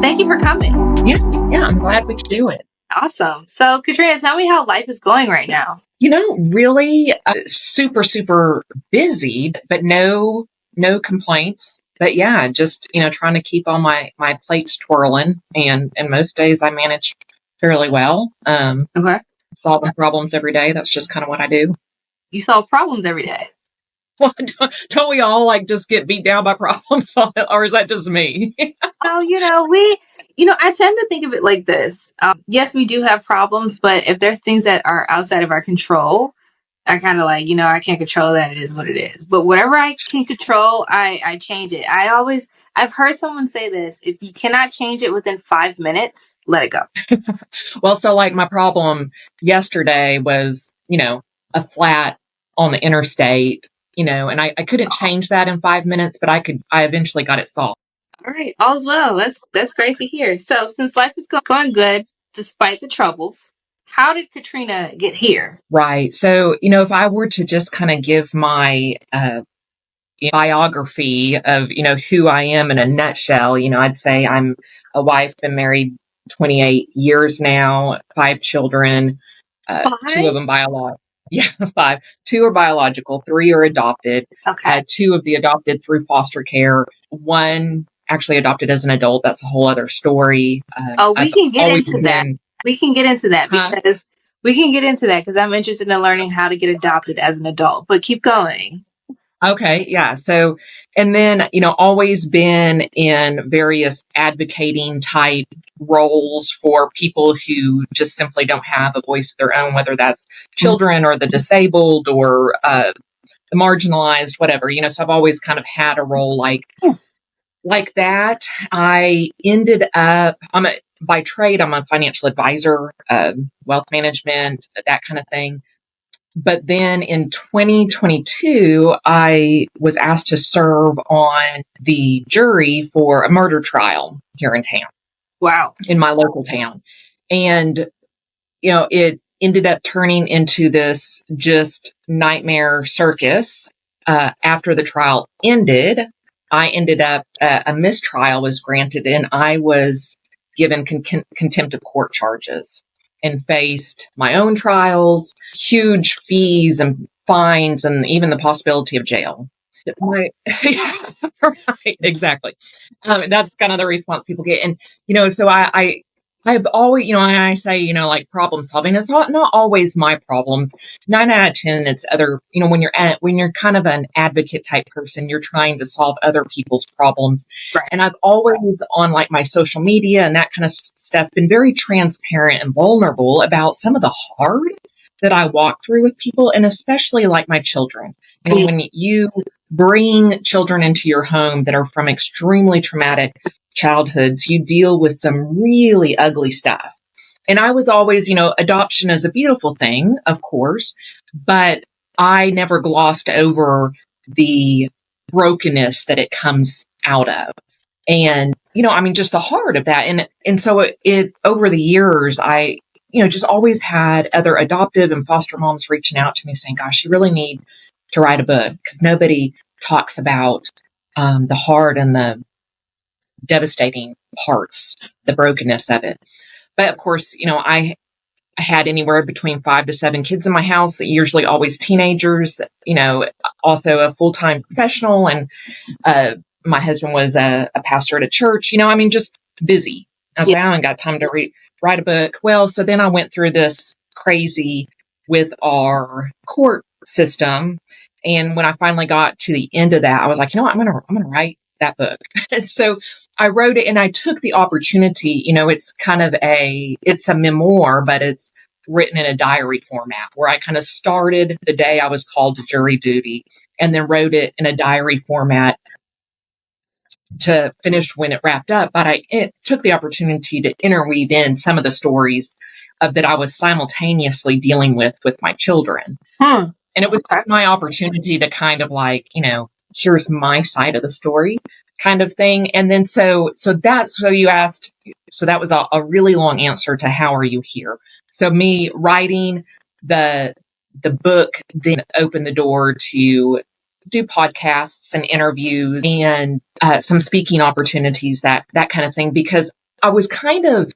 Thank you for coming. Yeah, I'm glad we could do it. Awesome. So, Katrina, tell me how life is going right now. Really super, super busy, but no complaints. But yeah, just, trying to keep all my plates twirling. And most days I manage fairly well. Okay. Solving problems every day. That's just kind of what I do. You solve problems every day. Well, don't we all just get beat down by problems, or is that just me? I tend to think of it like this. Yes, we do have problems, but if there's things that are outside of our control, I kind of I can't control that. It is what it is. But whatever I can control, I change it. I've heard someone say this: if you cannot change it within 5 minutes, let it go. Well, so my problem yesterday was, a flat on the interstate, and I couldn't change that in 5 minutes, but I eventually got it solved. All right. All's well. That's great to hear. So since life is going good, despite the troubles, how did Katrina get here? Right. So, if I were to just kind of give my biography of, who I am in a nutshell, I'd say I'm a wife, been married 28 years now, 5 children, 2 of them biological. Yeah, 5. 2 are biological, 3 are adopted. Okay. 2 of the adopted through foster care. 1 actually adopted as an adult. That's a whole other story. We can get into that. We can get into that because I'm interested in learning how to get adopted as an adult. But keep going. Okay, yeah. So, and then, always been in various advocating type roles for people who just simply don't have a voice of their own, whether that's children or the disabled or the marginalized, whatever, so I've always kind of had a role like that. I ended up, by trade, I'm a financial advisor, wealth management, that kind of thing. But then in 2022, I was asked to serve on the jury for a murder trial here in town. Wow. In my local town. And, it ended up turning into this just nightmare circus. After the trial ended, I ended up, a mistrial was granted, and I was given contempt of court charges and faced my own trials, huge fees and fines, and even the possibility of jail. Right, exactly. That's kind of the response people get. And, so I've always, I say, problem solving, it's not always my problems. 9 out of 10, it's other, when you're kind of an advocate type person, you're trying to solve other people's problems. Right. And I've always on my social media and that kind of stuff been very transparent and vulnerable about some of the hard that I walk through with people, and especially my children. When you bring children into your home that are from extremely traumatic childhoods, you deal with some really ugly stuff. And I was always, adoption is a beautiful thing, of course, but I never glossed over the brokenness that it comes out of. And, just the heart of that. And so it over the years, I, just always had other adoptive and foster moms reaching out to me saying, gosh, you really need to write a book, because nobody talks about the hard and the devastating parts, the brokenness of it. But of course, I had anywhere between 5 to 7 kids in my house, usually always teenagers, also a full-time professional. And my husband was a pastor at a church, just busy. I was like, I haven't got time to write a book. Well, so then I went through this crazy with our court system. And when I finally got to the end of that, I was like, I'm going to write that book. And so I wrote it, and I took the opportunity, it's kind of it's a memoir, but it's written in a diary format where I kind of started the day I was called to jury duty and then wrote it in a diary format to finish when it wrapped up. But it took the opportunity to interweave in some of the stories that I was simultaneously dealing with my children. And it was my opportunity to kind of here's my side of the story kind of thing. And then so you asked, so that was a really long answer to how are you here? So me writing the book then opened the door to do podcasts and interviews and some speaking opportunities, that kind of thing, because I was kind of,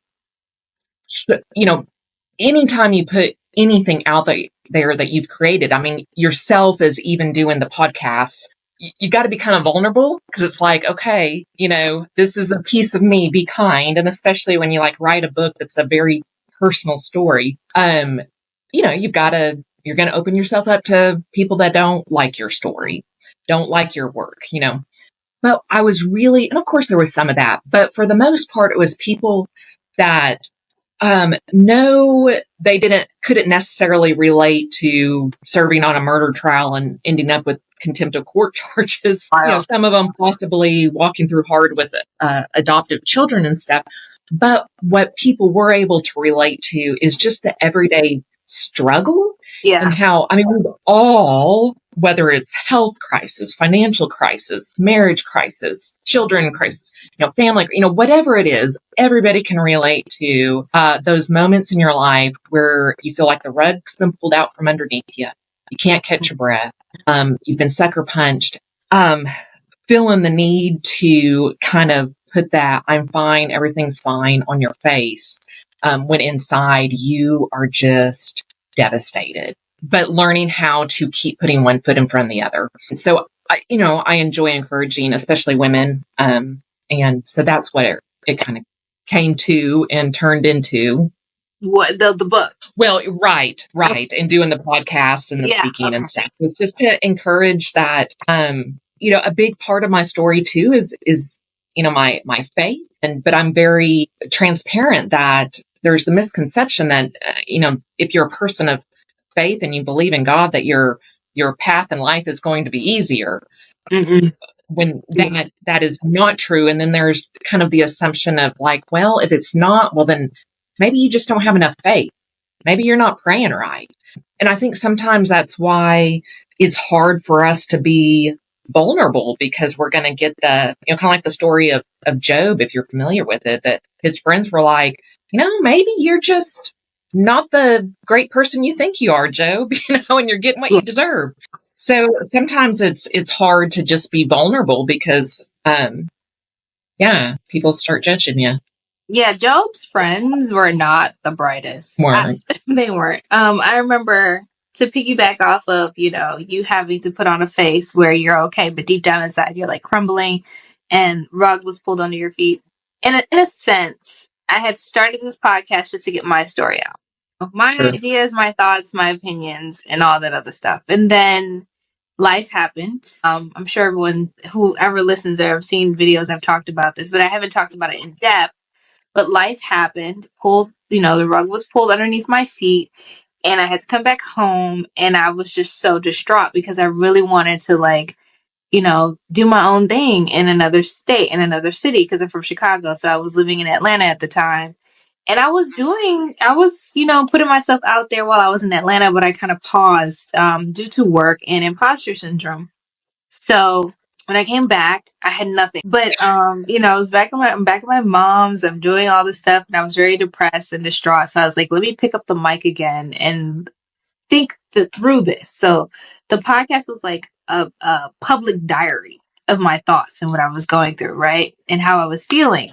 anytime you put anything out there that you've created, I mean, yourself as even doing the podcast, you got to be kind of vulnerable because it's like, okay, this is a piece of me, be kind. And especially when you write a book that's a very personal story, you're going to open yourself up to people that don't like your story, don't like your work, But I was really, and of course there was some of that, but for the most part, it was people that, no, they couldn't necessarily relate to serving on a murder trial and ending up with contempt of court charges. Wow. Some of them possibly walking through hard with adoptive children and stuff. But what people were able to relate to is just the everyday struggle. Yeah. And how, I mean, we've all, whether it's health crisis, financial crisis, marriage crisis, children crisis, family, whatever it is, everybody can relate to those moments in your life where you feel like the rug's been pulled out from underneath you. You can't catch your breath. You've been sucker punched. Feeling the need to kind of put that "I'm fine, everything's fine" on your face, when inside you are just devastated, but learning how to keep putting one foot in front of the other. So, I enjoy encouraging, especially women. And so that's what it kind of came to and turned into. What the book? Well, right. And doing the podcast and the speaking and stuff. It was just to encourage that, a big part of my story too is my faith. But I'm very transparent that there's the misconception that, if you're a person of faith and you believe in God, that your path in life is going to be easier. Mm-mm. When that is not true. And then there's kind of the assumption of well, if it's not, well, then maybe you just don't have enough faith. Maybe you're not praying right. And I think sometimes that's why it's hard for us to be vulnerable, because we're going to get the, kind of like the story of Job, if you're familiar with it, that his friends were like, maybe you're just not the great person you think you are, Job, and you're getting what you deserve. So sometimes it's hard to just be vulnerable because, people start judging you. Yeah, Job's friends were not the brightest. They weren't. I remember, to piggyback off of, you having to put on a face where you're okay, but deep down inside you're like crumbling, and rug was pulled under your feet. In a sense, I had started this podcast just to get my story out. My ideas, my thoughts, my opinions, and all that other stuff. And then life happened. I'm sure whoever listens or have seen videos, I've talked about this, but I haven't talked about it in depth. But life happened, the rug was pulled underneath my feet, and I had to come back home, and I was just so distraught because I really wanted to do my own thing in another state, in another city, because I'm from Chicago. So I was living in Atlanta at the time. And I was putting myself out there while I was in Atlanta, but I kind of paused due to work and imposter syndrome. So when I came back, I had nothing. But I was I'm back at my mom's. I'm doing all this stuff, and I was very depressed and distraught. So I was like, let me pick up the mic again and think through this. So the podcast was like a public diary of my thoughts and what I was going through, right? And how I was feeling.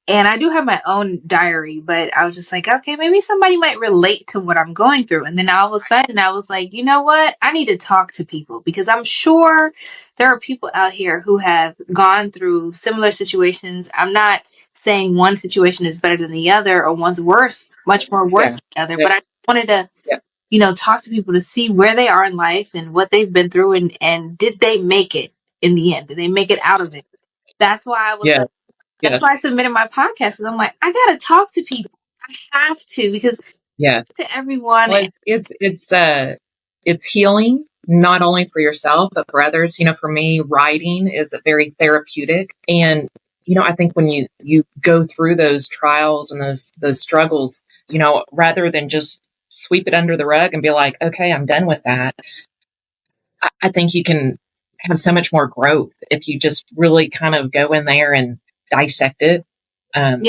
And I do have my own diary, but I was just like, okay, maybe somebody might relate to what I'm going through. And then all of a sudden I was like, you know what? I need to talk to people, because I'm sure there are people out here who have gone through similar situations. I'm not saying one situation is better than the other, or one's worse, much more worse than the other, but I wanted to, talk to people to see where they are in life and what they've been through, and did they make it in the end? Did they make it out of it? That's why I was that's why I submitted my podcast, because I'm like, I gotta talk to people. I have to, because to everyone. Well, it's healing, not only for yourself, but for others. For me, writing is very therapeutic. And, I think when you go through those trials and those struggles, rather than just sweep it under the rug and be like, okay, I'm done with that. I think you can have so much more growth if you just really kind of go in there and dissect it. And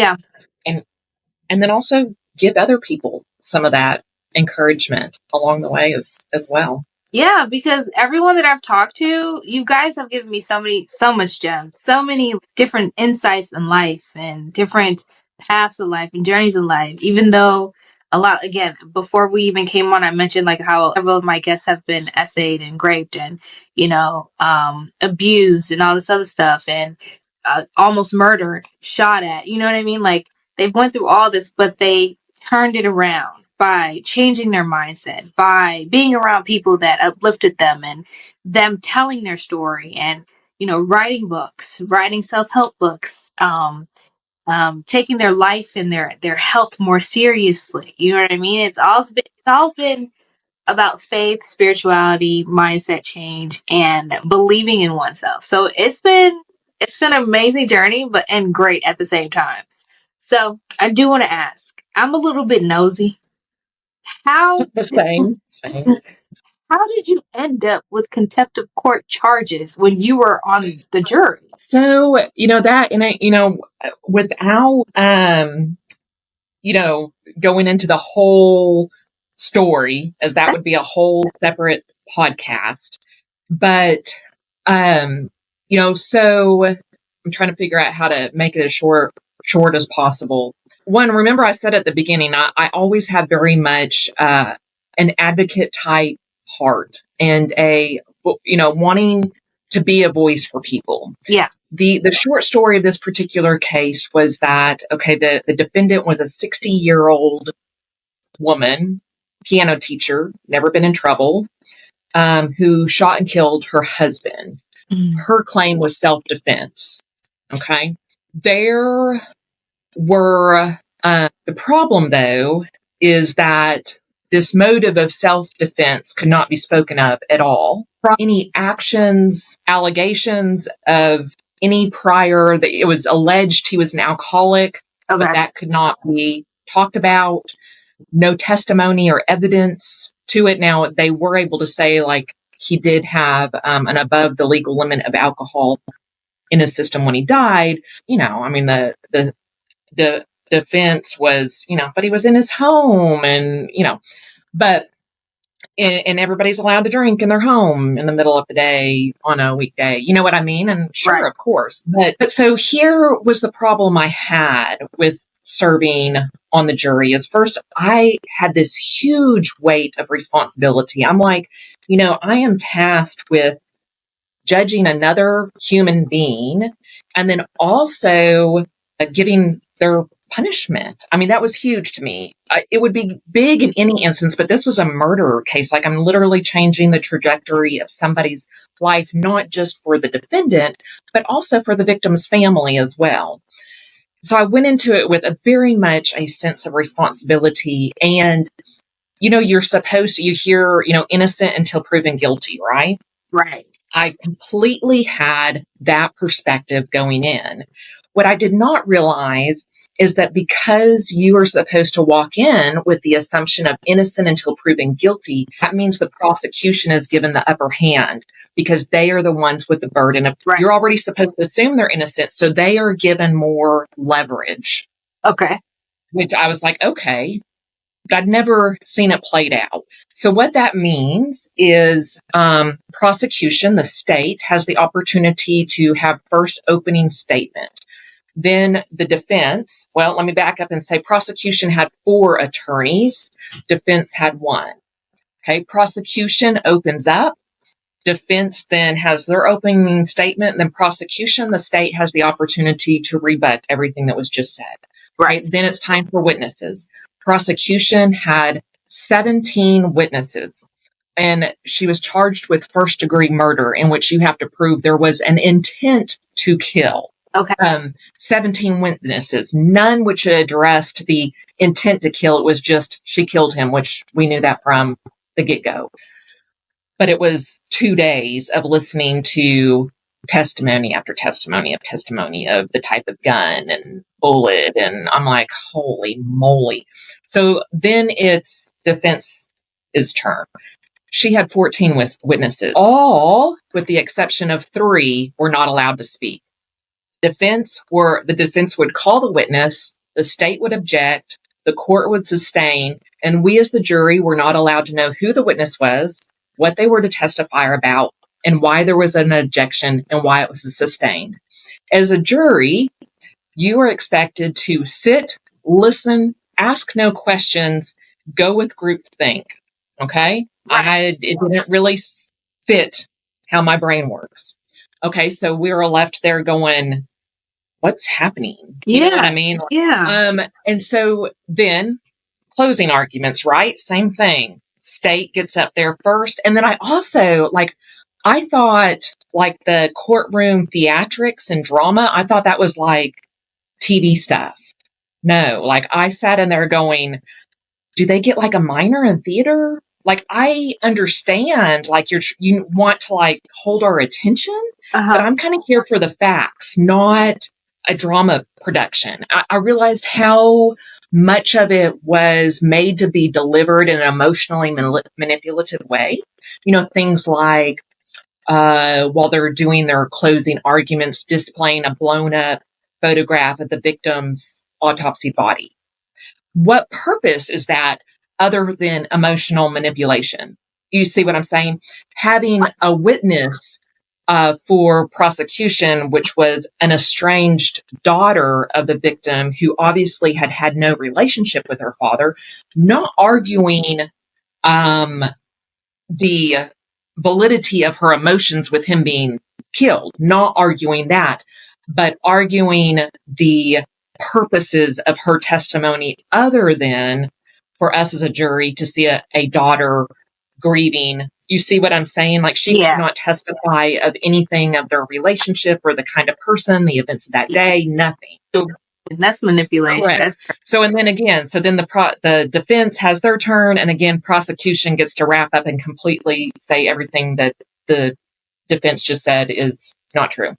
then also give other people some of that encouragement along the way as well. Yeah, because everyone that I've talked to, you guys have given me so much gems, so many different insights in life, and different paths of life and journeys of life, even though a lot, again, before we even came on, I mentioned like how several of my guests have been essayed and raped and, abused and all this other stuff and almost murdered, shot at, you know what I mean? Like they've went through all this, but they turned it around by changing their mindset, by being around people that uplifted them and them telling their story and, writing books, writing self-help books, taking their life and their health more seriously. You know what I mean? It's all been about faith, spirituality, mindset change, and believing in oneself. So it's been an amazing journey, but and great at the same time. So I do want to ask. I'm a little bit nosy. How The same. how did you end up with contempt of court charges when you were on the jury? So, that, and without, going into the whole story, as that would be a whole separate podcast. But, so I'm trying to figure out how to make it as short as possible. One, remember I said at the beginning, I always have very much an advocate type heart and wanting to be a voice for people. Yeah. The short story of this particular case was that, the defendant was a 60-year-old woman, piano teacher, never been in trouble, who shot and killed her husband. Her claim was self-defense. Okay. There were, the problem though, is that this motive of self-defense could not be spoken of at all. Any actions, allegations of any prior, that it was alleged he was an alcoholic, but that could not be talked about. No testimony or evidence to it. Now, they were able to say, like, he did have an above the legal limit of alcohol in his system when he died. The defense was, but he was in his home and, but, and everybody's allowed to drink in their home in the middle of the day on a weekday. You know what I mean? And sure, right. Of course. But so here was the problem I had with serving on the jury is, first, I had this huge weight of responsibility. I'm like, I am tasked with judging another human being and then also giving their punishment. I mean, that was huge to me. It would be big in any instance, but this was a murder case. Like, I'm literally changing the trajectory of somebody's life, not just for the defendant, but also for the victim's family as well. So I went into it with a very much a sense of responsibility. And, you're supposed to, you hear, innocent until proven guilty, right? Right. I completely had that perspective going in. What I did not realize is that because you are supposed to walk in with the assumption of innocent until proven guilty, that means the prosecution is given the upper hand because they are the ones with the burden of, right. You're already supposed to assume they're innocent, so they are given more leverage. Okay. Which I was like, okay. But I'd never seen it played out. So what that means is prosecution, the state, has the opportunity to have first opening statement. Then the defense, well, let me back up and say prosecution had 4 attorneys. Defense had 1. Okay, prosecution opens up. Defense then has their opening statement. And then prosecution, the state has the opportunity to rebut everything that was just said. Right. Then it's time for witnesses. Prosecution had 17 witnesses. And she was charged with first-degree murder, in which you have to prove there was an intent to kill. Okay. 17 witnesses, none which addressed the intent to kill. It was just she killed him, which we knew that from the get-go. But it was 2 days of listening to testimony after testimony of the type of gun and bullet. And I'm like, holy moly. So then it's defense's turn. She had 14 witnesses. All, with the exception of 3, were not allowed to speak. The defense would call the witness, the state would object, the court would sustain, and we as the jury were not allowed to know who the witness was, what they were to testify about, and why there was an objection and why it was sustained. As a jury, You are expected to sit, listen, ask no questions, go with groupthink. Okay? Right. It didn't really fit how my brain works. Okay, so we were left there going, what's happening? You know what I Yeah. mean? Yeah. And so then closing arguments, right? Same thing. State gets up there first. And then I also I thought like the courtroom theatrics and drama, I thought that was like TV stuff. No, like I sat in there going, do they get like a minor in theater? Like I understand like you want to like hold our attention, but Uh-huh. I'm kind of here for the facts, not a drama production. I realized how much of it was made to be delivered in an emotionally manipulative way. You know, things like while they're doing their closing arguments, displaying a blown up photograph of the victim's autopsy body. What purpose is that other than emotional manipulation? You see what I'm saying? Having a witness for prosecution, which was an estranged daughter of the victim who obviously had had no relationship with her father, not arguing um, the validity of her emotions with him being killed, not arguing that, but arguing the purposes of her testimony other than for us as a jury to see a daughter grieving. You see what I'm saying? Like she could Yeah. not testify of anything of their relationship or the kind of person, the events of that day, nothing. That's manipulation. Correct. That's So, and then again, so then the defense has their turn, and again, prosecution gets to wrap up and completely say everything that the defense just said is not true.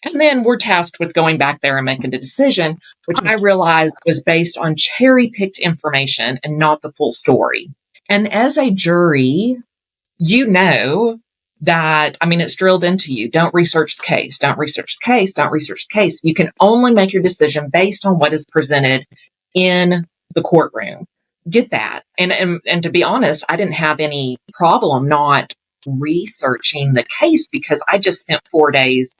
And then we're tasked with going back there and making a decision, which I realized was based on cherry picked information and not the full story. And as a jury, you know that, I mean, it's drilled into you. Don't research the case. Don't research the case. Don't research the case. You can only make your decision based on what is presented in the courtroom. Get that. And to be honest, I didn't have any problem not researching the case because I just spent 4 days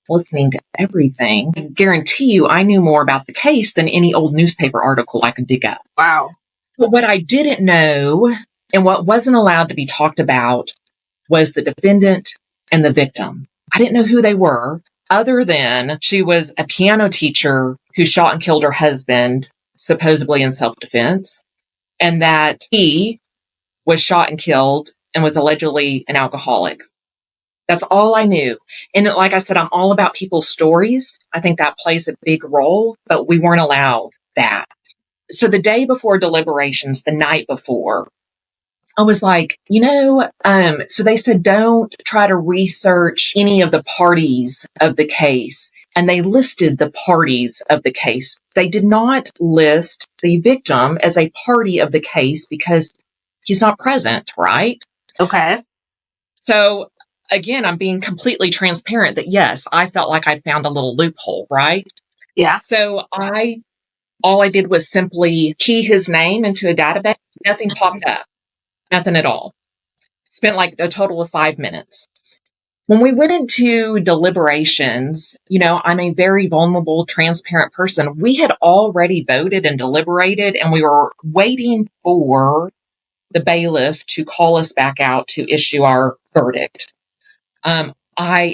listening to everything. I guarantee you I knew more about the case than any old newspaper article I could dig up. wow. But what I didn't know and what wasn't allowed to be talked about was the defendant and the victim. I didn't know who they were, other than she was a piano teacher who shot and killed her husband, supposedly in self-defense, and that he was shot and killed and was allegedly an alcoholic. That's all I knew. And like I said, I'm all about people's stories. I think that plays a big role, but we weren't allowed that. So the day before deliberations, the night before, I was like, so they said, don't try to research any of the parties of the case. And they listed the parties of the case. They did not list the victim as a party of the case because he's not present, right? Okay. So again, I'm being completely transparent that yes, I felt like I found a little loophole, right? Yeah. So all I did was simply key his name into a database. Nothing popped up. Nothing at all. Spent like a total of 5 minutes. When we went into deliberations, I'm a very vulnerable, transparent person. We had already voted and deliberated, and we were waiting for the bailiff to call us back out to issue our verdict. In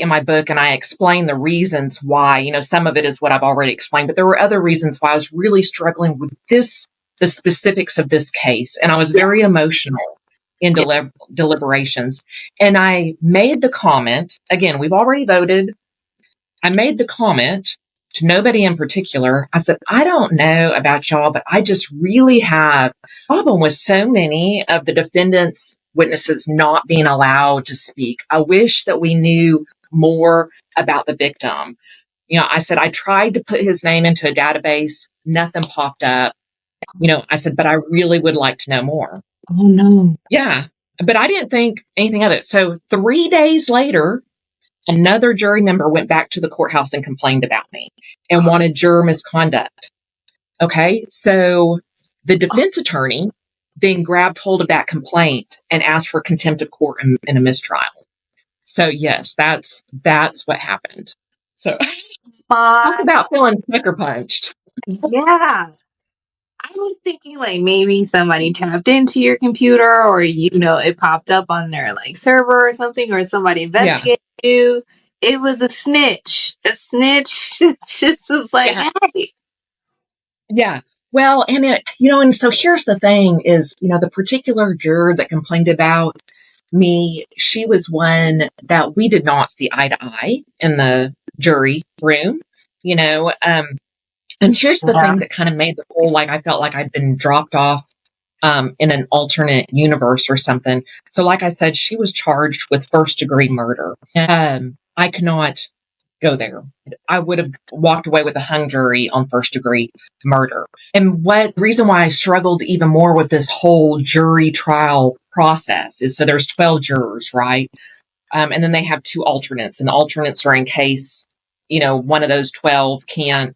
my book, and I explain the reasons why, some of it is what I've already explained, but there were other reasons why I was really struggling with the specifics of this case. And I was very emotional in deliberations. And I made the comment, again, we've already voted. I made the comment to nobody in particular. I said, I don't know about y'all, but I just really have a problem with so many of the defendants' witnesses not being allowed to speak. I wish that we knew more about the victim. I said, I tried to put his name into a database. Nothing popped up. I said, but I really would like to know more. Oh, no. Yeah. But I didn't think anything of it. So 3 days later, another jury member went back to the courthouse and complained about me and wanted juror misconduct. Okay. So the defense attorney then grabbed hold of that complaint and asked for contempt of court and a mistrial. So yes, that's what happened. So Talk about feeling sucker punched. Yeah. I was thinking like maybe somebody tapped into your computer or it popped up on their like server or something or somebody Yeah. investigated you. It was a snitch. A snitch just was like, Yeah. hey. Yeah. Well, and and so here's the thing is, the particular juror that complained about me, she was one that we did not see eye to eye in the jury room, and here's the Yeah. thing that kind of made the whole, like, I felt like I'd been dropped off in an alternate universe or something. So like I said, she was charged with first degree murder. I could not go there. I would have walked away with a hung jury on first degree murder. And the reason why I struggled even more with this whole jury trial process is, so there's 12 jurors, right? And then they have 2 alternates, and the alternates are in case, one of those 12 can't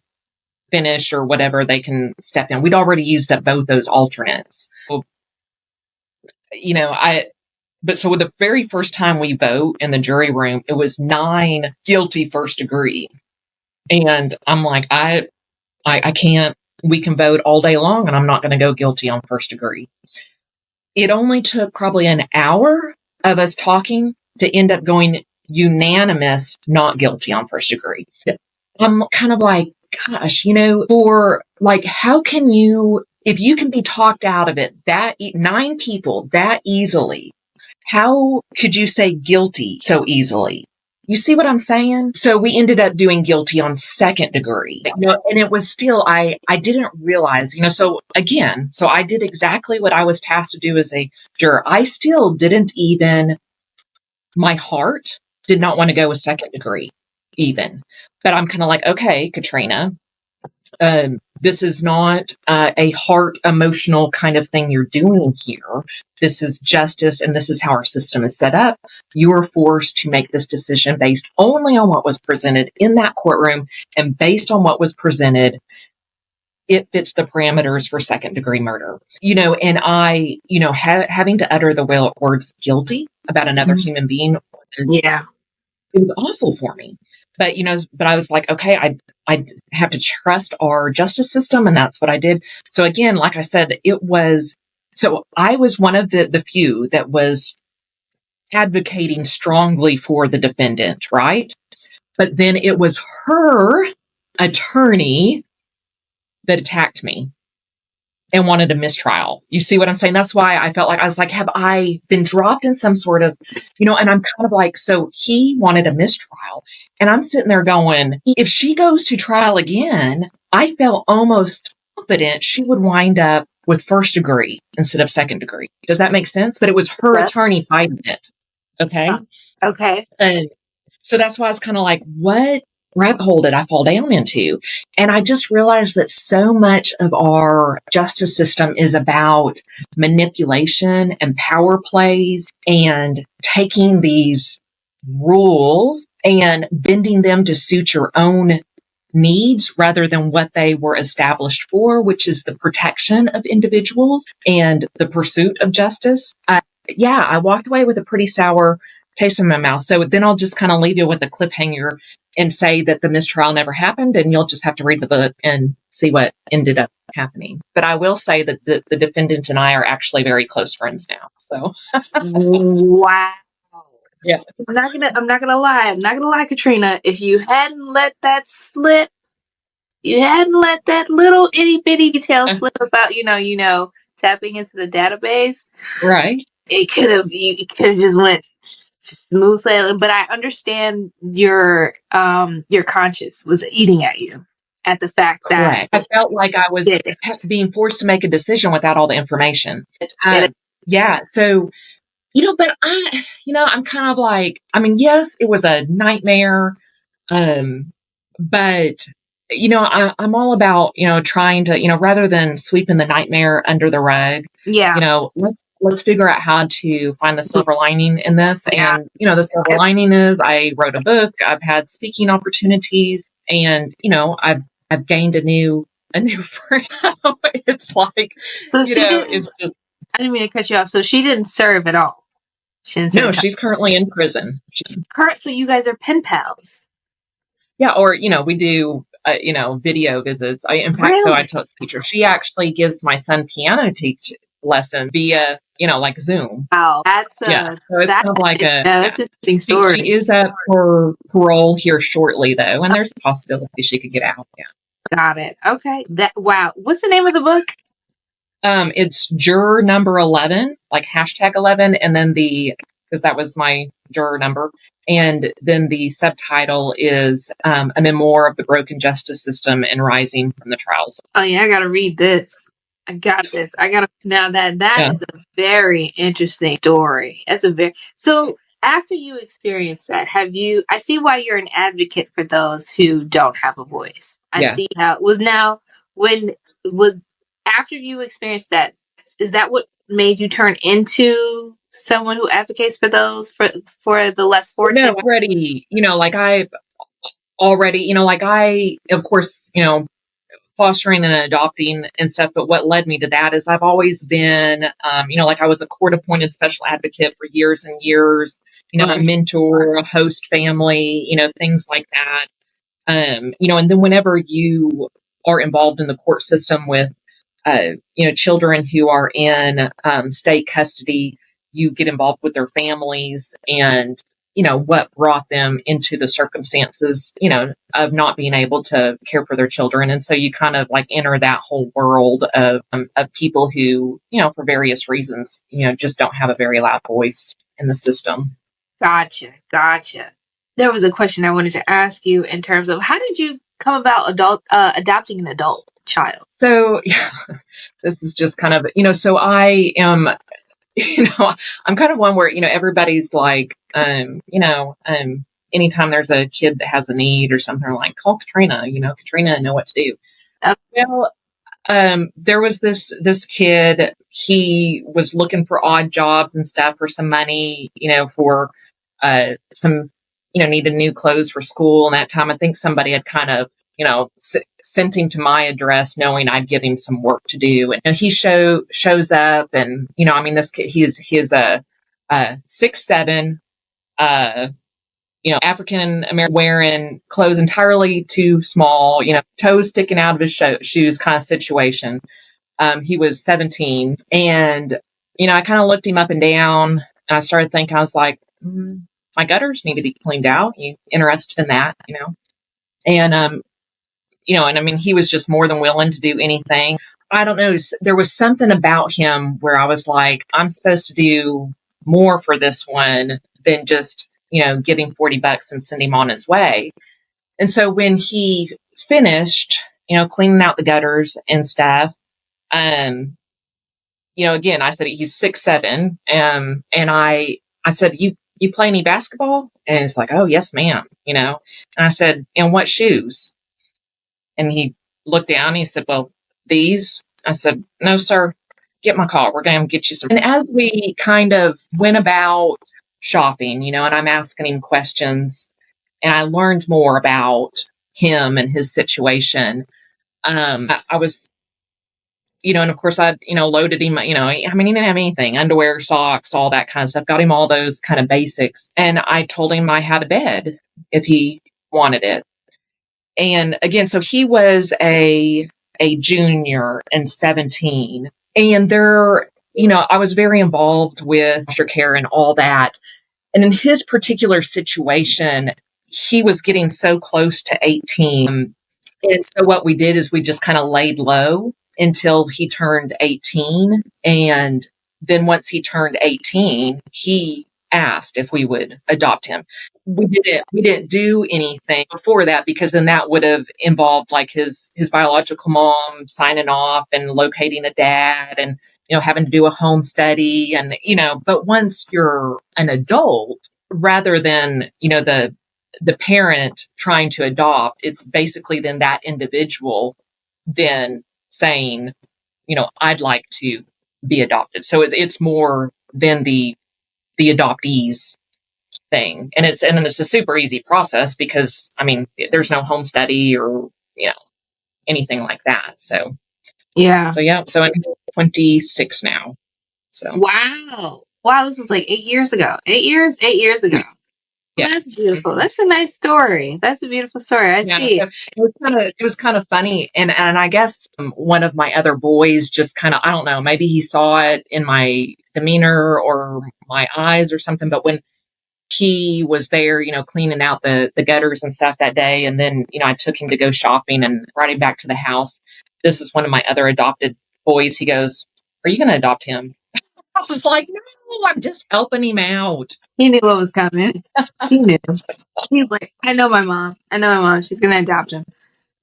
finish or whatever, they can step in. We'd already used up both those alternates. So, but so with the very first time we vote in the jury room, it was 9 guilty first degree. And I'm like, I can't, we can vote all day long and I'm not going to go guilty on first degree. It only took probably an hour of us talking to end up going unanimous, not guilty on first degree. I'm kind of like, gosh, for like, how can you, if you can be talked out of it, 9 people that easily, how could you say guilty so easily? You see what I'm saying? So we ended up doing guilty on second degree, and it was still, I didn't realize, so again, so I did exactly what I was tasked to do as a juror. I still didn't even, my heart did not want to go with second degree even, but I'm kind of like, okay, Katrina, this is not a heart emotional kind of thing you're doing here. This is justice, and this is how our system is set up. You are forced to make this decision based only on what was presented in that courtroom, and based on what was presented, it fits the parameters for second degree murder. And I, having to utter the words guilty about another human being, Yeah. it was awful for me. But, but I was like, okay, I have to trust our justice system. And that's what I did. So again, like I said, so I was one of the few that was advocating strongly for the defendant, right? But then it was her attorney that attacked me and wanted a mistrial. You see what I'm saying? That's why I felt like, I was like, have I been dropped in some sort of, and I'm kind of like, so he wanted a mistrial. And I'm sitting there going, if she goes to trial again, I felt almost confident she would wind up with first degree instead of second degree. Does that make sense? But it was her attorney fighting it. Okay. Okay. So that's why I was kind of like, what rabbit hole did I fall down into? And I just realized that so much of our justice system is about manipulation and power plays and taking these rules and bending them to suit your own needs rather than what they were established for, which is the protection of individuals and the pursuit of justice. I walked away with a pretty sour taste in my mouth. So then I'll just kind of leave you with a cliffhanger and say that the mistrial never happened, and you'll just have to read the book and see what ended up happening. But I will say that the defendant and I are actually very close friends now. So Wow. yeah. I'm not gonna lie, Katrina. If you hadn't let that slip, you hadn't let that little itty bitty detail slip about, tapping into the database. Right. It could have just went smooth sailing. But I understand your conscience was eating at you at the fact that Correct. I felt like I was being forced to make a decision without all the information. Yeah. So, but I'm kind of like, yes, it was a nightmare. But, I'm all about, trying to, rather than sweeping the nightmare under the rug, let's figure out how to find the silver lining in this. Yeah. And, the silver lining is I wrote a book, I've had speaking opportunities, and, I've gained a new friend. It's like, So it's just. I didn't mean to cut you off. So she didn't serve at all. No, she's currently in prison. So you guys are pen pals. Yeah, or, we do, video visits. In fact, so I Really? told the teacher, she actually gives my son piano teach lesson via, like Zoom. Wow, Yeah. So it's kind of like that's an interesting she story. is up for parole here shortly though, and there's a possibility she could get out. Yeah. Got it. Okay. Wow. What's the name of the book? It's Juror number 11, like hashtag 11, and then because that was my juror number. And then the subtitle is a memoir of the broken justice system and rising from the trials. Oh yeah, I gotta read this. I got this. I gotta now that Yeah. is a very interesting story. So after you experience that, I see why you're an advocate for those who don't have a voice. I Yeah. see how when was after you experienced that, is that what made you turn into someone who advocates for those for the less No, fortunate? already, of course, fostering and adopting and stuff. But what led me to that is I've always been, I was a court appointed special advocate for years and years, a mentor, a host family, things like that. And then whenever you are involved in the court system with, children who are in state custody, you get involved with their families and, what brought them into the circumstances, of not being able to care for their children. And so you kind of like enter that whole world of people who, for various reasons, just don't have a very loud voice in the system. Gotcha. There was a question I wanted to ask you in terms of how did you come about adopting an adult child? So yeah, this is just kind of, so I am, I'm kind of one where, everybody's like, anytime there's a kid that has a need or something, I'm like, call Katrina, Katrina know what to do. Well, there was this kid, he was looking for odd jobs and stuff for some money, for some, needed new clothes for school. And that time, I think somebody had kind of, sent him to my address knowing I'd give him some work to do. And he shows up and, this kid, he's a 6'7", African American, wearing clothes entirely too small, toes sticking out of his shoes kind of situation. He was 17 and, I kind of looked him up and down and I started thinking, I was like, my gutters need to be cleaned out. You interested in that, And, he was just more than willing to do anything. I don't know. There was something about him where I was like, I'm supposed to do more for this one than just, give him $40 and send him on his way. And so when he finished, cleaning out the gutters and stuff, again, I said, he's 6'7", and I said, you play any basketball? And it's like, oh, yes, ma'am, and I said, and what shoes? And he looked down and he said, well, these? I said, no, sir, get my car. We're going to get you some. And as we kind of went about shopping, and I'm asking him questions and I learned more about him and his situation. I was, and of course I, loaded him, he didn't have anything, underwear, socks, all that kind of stuff, got him all those kind of basics. And I told him I had a bed if he wanted it. And again, so he was a junior and 17. And there, I was very involved with foster care and all that. And in his particular situation, he was getting so close to 18. And so what we did is we just kind of laid low until he turned 18. And then once he turned 18, he asked if we would adopt him. We didn't do anything before that because then that would have involved like his biological mom signing off and locating a dad and, having to do a home study and, but once you're an adult, rather than, the parent trying to adopt, it's basically then that individual then saying, I'd like to be adopted. So it's more than the adoptees thing. And it's a super easy process because there's no home study or, anything like that. So Yeah. So I'm 26 now. So Wow, this was like 8 years ago. 8 years ago. Yeah. That's beautiful. Mhm. That's a nice story. That's a beautiful story. I Yeah, see. so it was kind of funny, and I guess one of my other boys just kind of, I don't know, maybe he saw it in my demeanor or my eyes or something. But when he was there, cleaning out the gutters and stuff that day, and then I took him to go shopping and brought him back to the house. This is one of my other adopted boys. He goes, "Are you going to adopt him?" I was like, "No, I'm just helping him out." He knew what was coming. He knew. He's like, I know my mom. I know my mom. She's gonna adopt him.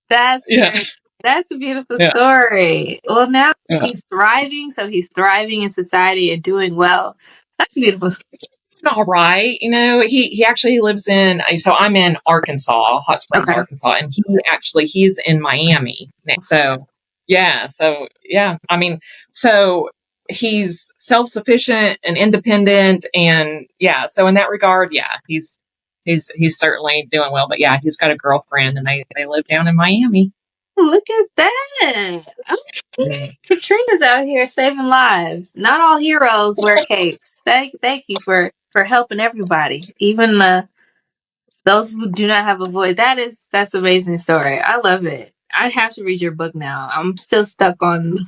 That's Yeah, great. That's a beautiful yeah, story. Well, now yeah. he's thriving, so he's thriving in society and doing well. That's a beautiful story. All right. He actually lives in, so I'm in Arkansas, Hot Springs, Okay. Arkansas, and he's in Miami now. So, I mean, so he's self-sufficient and independent, and yeah, so in that regard, yeah, he's certainly doing well. But yeah, he's got a girlfriend, and they live down in Miami. Look at that. Okay. Mm. Katrina's out here saving lives. Not all heroes wear capes. Thank you for helping everybody, even those who do not have a voice. That's an amazing story. I love it. I have to read your book now. I'm still stuck on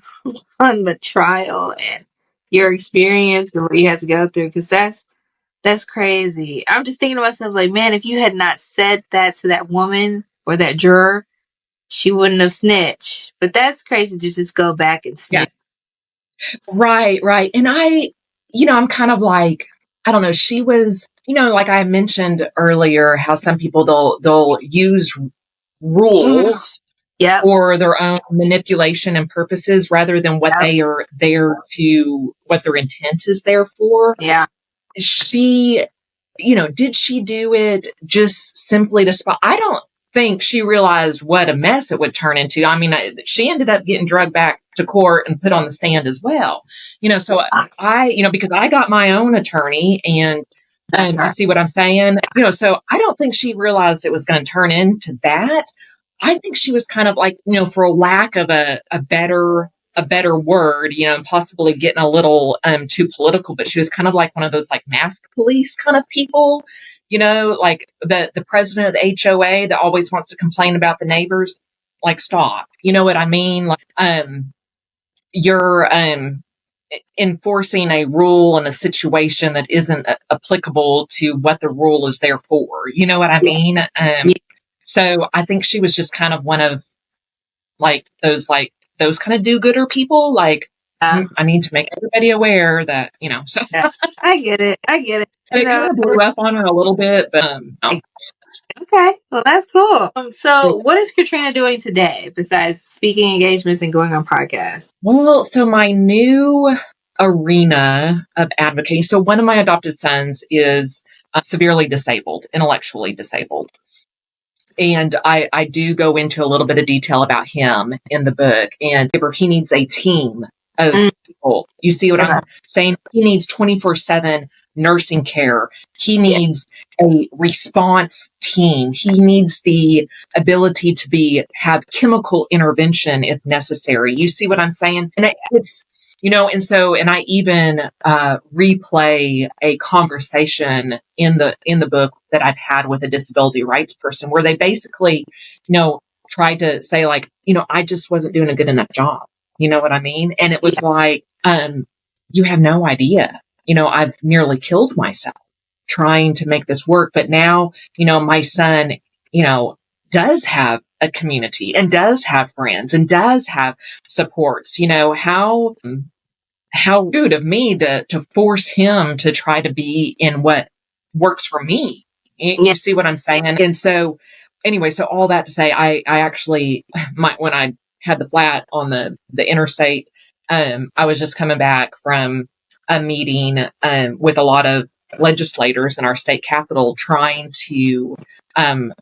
on the trial and your experience and what you had to go through, because that's crazy. I'm just thinking to myself, like, man, if you had not said that to that woman or that juror, she wouldn't have snitched. But that's crazy to just go back and Yeah. snitch. Right, right. And I'm kind of like, I don't know, she was, like I mentioned earlier, how some people they'll use rules Yep. for their own manipulation and purposes rather than what Yep. they are there to, what their intent is there for. Yeah. She, did she do it just simply to spot? I don't think she realized what a mess it would turn into. I mean, she ended up getting drugged back to court and put on the stand as well. So because I got my own attorney, and you see what I'm saying? So I don't think she realized it was going to turn into that. I think she was kind of like, for a lack of a better word, and possibly getting a little too political, but she was kind of like one of those like masked police kind of people, like the president of the HOA that always wants to complain about the neighbors. Like, stop. You know what I mean? Like, you're enforcing a rule in a situation that isn't applicable to what the rule is there for. You know what I mean? Yeah. So I think she was just kind of one of those kind of do-gooder people. Like, I need to make everybody aware that, so, Yeah. I get it. I get it. so it kind of blew up on her a little bit, but no. Okay, well that's cool. So what is Katrina doing today besides speaking engagements and going on podcasts? Well, so my new arena of advocacy. So one of my adopted sons is severely disabled, intellectually disabled. And I do go into a little bit of detail about him in the book. And he needs a team of people. You see what I'm saying? He needs 24/7 nursing care. He needs a response team. He needs the ability to have chemical intervention if necessary. You see what I'm saying? And it's, and I even replay a conversation in the book that I've had with a disability rights person, where they basically, tried to say, like, I just wasn't doing a good enough job. You know what I mean? And it was like, you have no idea. I've nearly killed myself trying to make this work. But now, my son, does have a community and does have friends and does have supports. How rude of me to force him to try to be in what works for me. You see what I'm saying? And so, anyway, so all that to say, I actually, when I had the flat on the interstate, I was just coming back from a meeting with a lot of legislators in our state capitol, trying to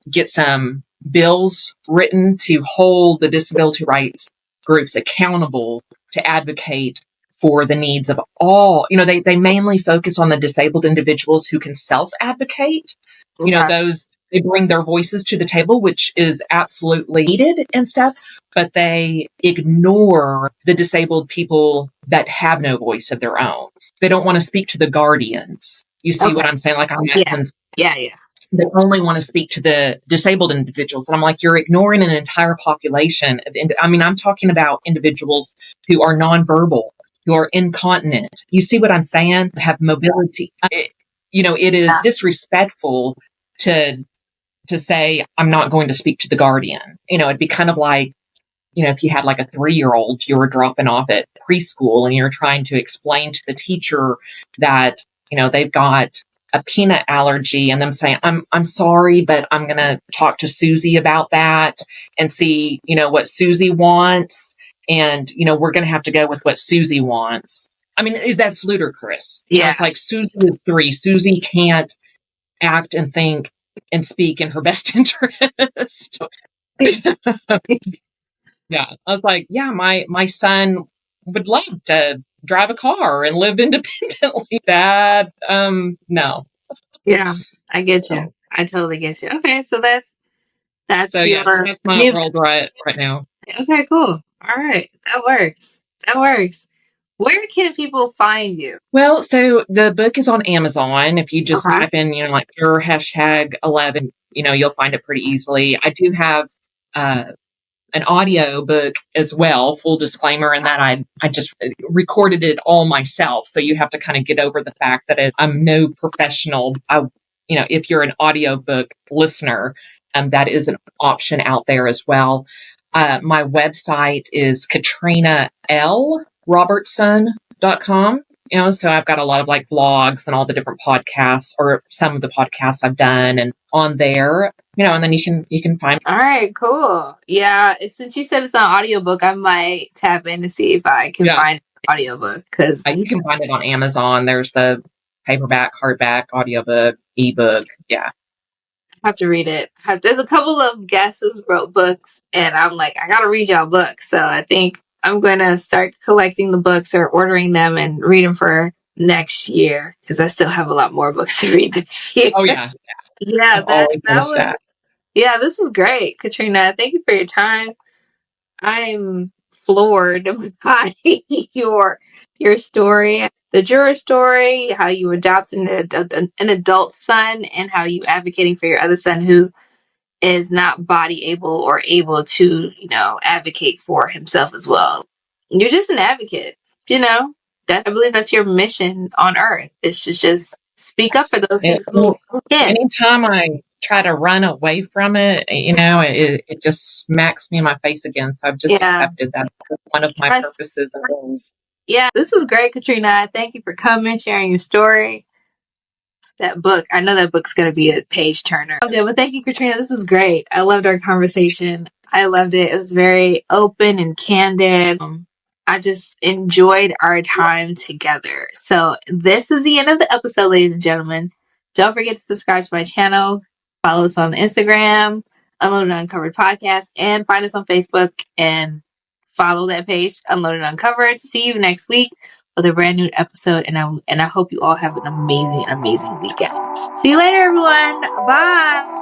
get some bills written to hold the disability rights groups accountable to advocate for the needs of all. They mainly focus on the disabled individuals who can self-advocate. Those, they bring their voices to the table, which is absolutely needed and stuff, but they ignore the disabled people that have no voice of their own. They don't want to speak to the guardians. You see what I'm saying? Like, I'm Yeah. They only want to speak to the disabled individuals. And I'm like, you're ignoring an entire population of, I'm talking about individuals who are nonverbal, who are incontinent. You see what I'm saying? Have mobility. It is disrespectful to say, I'm not going to speak to the guardian. It'd be kind of like, if you had like a 3-year-old you were dropping off at preschool and you're trying to explain to the teacher that, they've got a peanut allergy, and them saying, I'm sorry, but I'm going to talk to Susie about that and see, what Susie wants. And, we're going to have to go with what Susie wants. That's ludicrous. It's like Susie is 3. Susie can't act and think and speak in her best interest. Yeah. I was like, yeah, my son would love to drive a car and live independently. That, no. Yeah, I get you. I totally get you. Okay, so that's So your that's my world right now. Okay, cool. All right. That works. Where can people find you? Well, so the book is on Amazon. If you just type in, like Juror #11, you'll find it pretty easily. I do have an audio book as well, full disclaimer, in that I just recorded it all myself. So you have to kind of get over the fact that I'm no professional. If you're an audiobook listener, that is an option out there as well. My website is KatrinaLRobertson.com. So I've got a lot of like blogs and all the different podcasts, or some of the podcasts I've done, and on there, and then you can find. All right, cool. Yeah, since you said it's an audiobook, I might tap in to see if I can find an audiobook, because you can find it on Amazon. There's the paperback, hardback, audiobook, ebook. Yeah. I have to read it. There's a couple of guests who wrote books, and I'm like, I gotta read y'all books. So I think I'm gonna start collecting the books or ordering them and read them for next year, because I still have a lot more books to read this year. Oh yeah. Yeah, this was great, Katrina. Thank you for your time. I'm floored by your story, the Juror story, how you adopted an adult son, and how you advocating for your other son who is not body able or able to, advocate for himself as well. You're just an advocate, I believe that's your mission on earth. It's to just speak up for those who can't. Anytime I try to run away from it, it just smacks me in my face again. So I've just accepted that as one of my purposes and goals. Yeah, this was great, Katrina. Thank you for coming, sharing your story. That book, I know that book's going to be a page turner. Okay, well, thank you, Katrina. This was great. I loved our conversation. I loved it. It was very open and candid. I just enjoyed our time together. So this is the end of the episode, ladies and gentlemen. Don't forget to subscribe to my channel. Follow us on Instagram, Unloaded Uncovered Podcast, and find us on Facebook and follow that page, Unloaded Uncovered. See you next week with a brand new episode, and I hope you all have an amazing weekend. See you later, everyone. Bye.